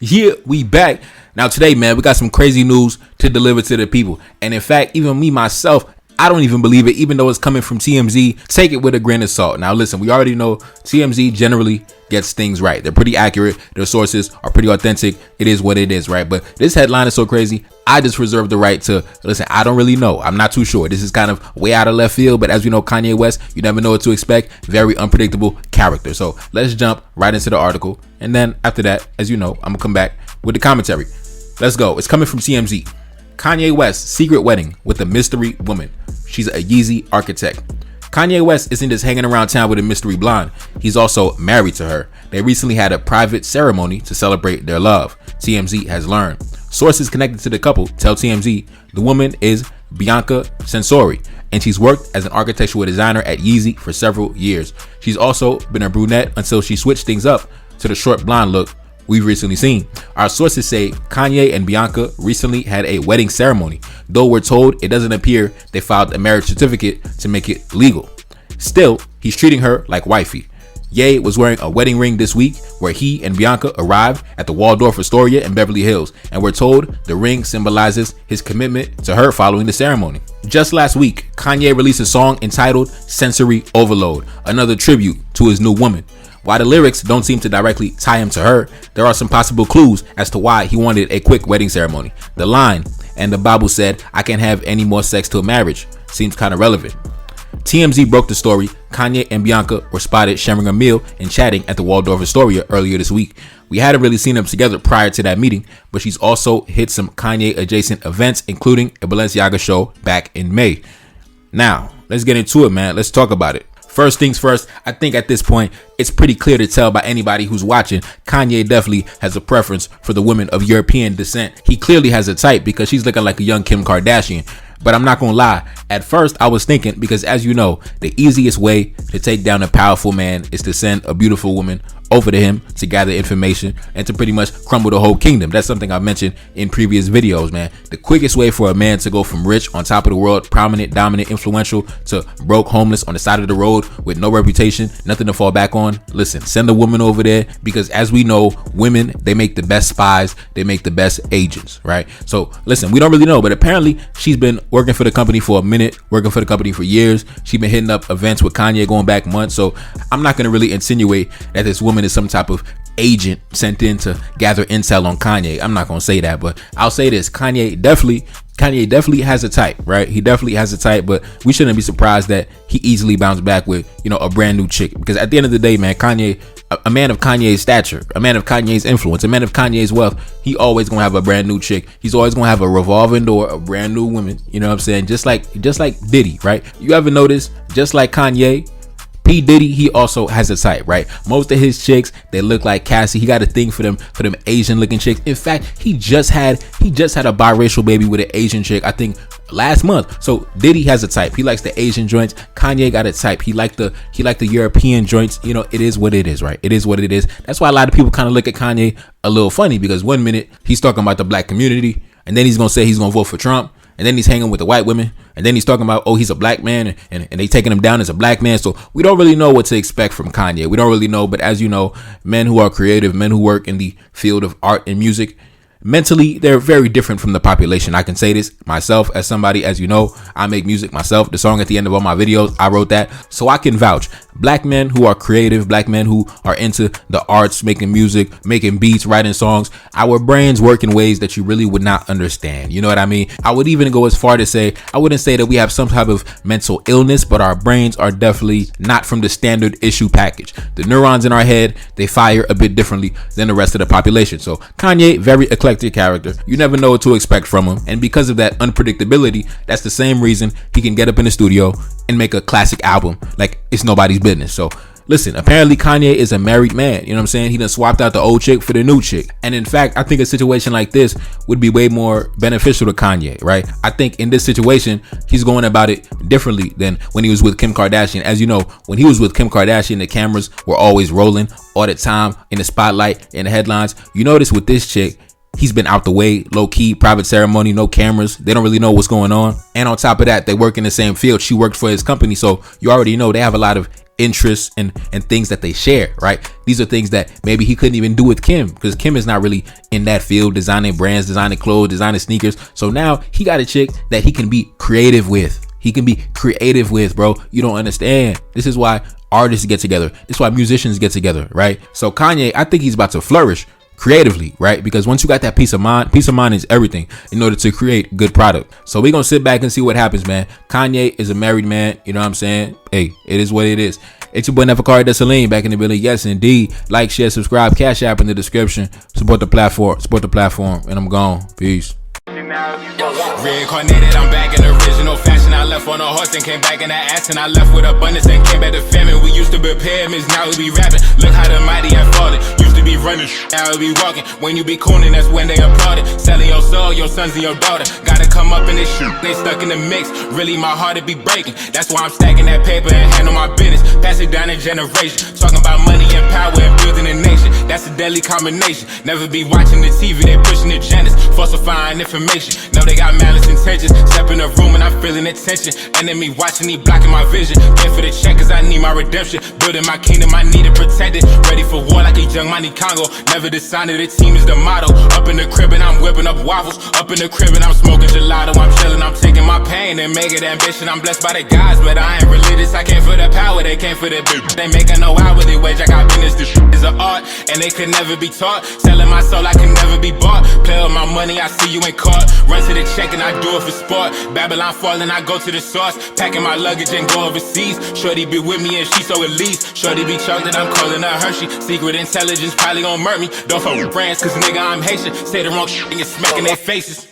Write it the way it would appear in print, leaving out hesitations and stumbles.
Yeah, we back. Now today, man, we got some crazy news to deliver to the people. And in fact, even me, myself, I don't even believe it, even though it's coming from TMZ. Take it with a grain of salt. Now, listen, we already know TMZ generally gets things right. They're pretty accurate. Their sources are pretty authentic. It is what it is, right? But this headline is so crazy, I just reserve the right to, listen, I don't really know. I'm not too sure. This is kind of way out of left field. But as we know, Kanye West, you never know what to expect. Very unpredictable character. So let's jump right into the article. And then after that, as you know, I'm going to come back with the commentary. Let's go. It's coming from TMZ. Kanye West's secret wedding with a mystery woman. She's a Yeezy architect. Kanye West isn't just hanging around town with a mystery blonde. He's also married to her. They recently had a private ceremony to celebrate their love, TMZ has learned. Sources connected to the couple tell TMZ the woman is Bianca Sensori, and she's worked as an architectural designer at Yeezy for several years. She's also been a brunette until she switched things up to the short blonde look we've recently seen. Our sources say Kanye and Bianca recently had a wedding ceremony, though we're told it doesn't appear they filed a marriage certificate to make it legal. Still, he's treating her like wifey. Ye was wearing a wedding ring this week where he and Bianca arrived at the Waldorf Astoria in Beverly Hills, and we're told the ring symbolizes his commitment to her following the ceremony. Just last week, Kanye released a song entitled Sensory Overload, another tribute to his new woman. While the lyrics don't seem to directly tie him to her, there are some possible clues as to why he wanted a quick wedding ceremony. The line, "And the Bible said, I can't have any more sex till marriage," seems kind of relevant. TMZ broke the story. Kanye and Bianca were spotted sharing a meal and chatting at the Waldorf Astoria earlier this week. We hadn't really seen them together prior to that meeting, but she's also hit some Kanye adjacent events, including a Balenciaga show back in May. Now, let's get into it, man. Let's talk about it. First things first, I think at this point, it's pretty clear to tell by anybody who's watching, Kanye definitely has a preference for the women of European descent. He clearly has a type because she's looking like a young Kim Kardashian. But I'm not going to lie, at first I was thinking, because as you know, the easiest way to take down a powerful man is to send a beautiful woman over to him to gather information and to pretty much crumble the whole kingdom. That's something I've mentioned in previous videos, man. The quickest way for a man to go from rich, on top of the world, prominent, dominant, influential, to broke, homeless, on the side of the road with no reputation, nothing to fall back on. Listen, send a woman over there, because as we know, women, they make the best spies, they make the best agents, right? So listen, we don't really know, but apparently she's been working for the company for a minute, working for the company for years. She's been hitting up events with Kanye going back months. So I'm not going to really insinuate that this woman is some type of agent sent in to gather intel on Kanye. I'm not gonna say that, but I'll say this: Kanye definitely has a type, right? He definitely has a type, but we shouldn't be surprised that he easily bounced back with, a brand new chick. Because at the end of the day, man, Kanye, a man of Kanye's stature, a man of Kanye's influence, a man of Kanye's wealth, he always gonna have a brand new chick. He's always gonna have a revolving door of brand new women. You know what I'm saying? Just like Diddy, right? You ever notice? Just like Kanye, P. Diddy, he also has a type, right? Most of his chicks, they look like Cassie. He got a thing for them Asian looking chicks. In fact, he just had a biracial baby with an Asian chick, I think last month. So Diddy has a type. He likes the Asian joints. Kanye got a type. He liked the European joints. It is what it is, right? It is what it is. That's why a lot of people kind of look at Kanye a little funny, because one minute he's talking about the black community, and then he's gonna say he's gonna vote for Trump. And then he's hanging with the white women. And then he's talking about, he's a black man, and they taking him down as a black man. So we don't really know what to expect from Kanye. We don't really know. But as you know, men who are creative, men who work in the field of art and music, mentally, they're very different from the population. I can say this myself as somebody, as you know, I make music myself. The song at the end of all my videos, I wrote that. So I can vouch. Black men who are creative, black men who are into the arts, making music, making beats, writing songs, our brains work in ways that you really would not understand. You know what I mean? I would even go as far to say, I wouldn't say that we have some type of mental illness, but our brains are definitely not from the standard issue package. The neurons in our head, they fire a bit differently than the rest of the population. So Kanye, very eclectic character. You never know what to expect from him. And because of that unpredictability, that's the same reason he can get up in the studio and make a classic album like it's nobody's business. So listen, apparently Kanye is a married man. You know what I'm saying? He done swapped out the old chick for the new chick. And in fact, I think a situation like this would be way more beneficial to Kanye, right? I think in this situation, he's going about it differently than when he was with Kim Kardashian. As you know, when he was with Kim Kardashian, the cameras were always rolling all the time, in the spotlight, in the headlines. You notice with this chick, he's been out the way, low key, private ceremony, no cameras. They don't really know what's going on. And on top of that, they work in the same field. She worked for his company. So you already know they have a lot of interests and things that they share, right? These are things that maybe he couldn't even do with Kim, because Kim is not really in that field, designing brands, designing clothes, designing sneakers. So now he got a chick that he can be creative with. Bro. You don't understand. This is why artists get together. This is why musicians get together, right? So Kanye, I think he's about to flourish creatively, right? Because once you got that peace of mind is everything in order to create good product. So we're gonna sit back and see what happens, man. Kanye is a married man, you know what I'm saying? Hey, it is what it is. It's your boy Neferkari Desalegn back in the building. Yes, indeed. Like, share, subscribe, Cash App in the description. Support the platform, and I'm gone. Peace. Reincarnated, I'm back in original fashion. I left on a horse and came back in that ass, and I left with abundance and came back to famine. We used to be pyramids, now we be rapping. Look how the mighty have fallen. Used to be running, now we be walking. When you be cooning, that's when they applauded. Selling your soul, your sons and your daughter. Gotta come up in this shit, they stuck in the mix. Really, my heart it be breaking. That's why I'm stacking that paper and handle my business. Pass it down in generation. Talking about money and power and building a nation. That's a deadly combination. Never be watching the TV, they pushing agendas, falsifying information. Know they got malice intentions. Step in the room and I'm feeling the tension. Enemy watching, he blocking my vision. Came for the check cause I need my redemption. Building my kingdom, I need it protected. Ready for war like a young Money Congo. Never decided the team is the motto. Up in the crib and I'm whipping up waffles. Up in the crib and I'm smoking gelato. I'm chilling, I'm taking my pain and make it ambition. I'm blessed by the gods, but I ain't religious. I came for the power, they came for the bitch. They making no hourly wage, I got business. This shit is an art and they could never be taught. Selling my soul, I can never be bought. Play with my money, I see you ain't caught. Run to the check and I do it for sport. Babylon falling, I go to the source. Packing my luggage and go overseas. Shorty be with me and she so elite. Shorty be chocolate, I'm calling her Hershey. Secret intelligence probably gon' murk me. Don't fuck with brands cause nigga I'm Haitian. Say the wrong shit and you're smacking their faces.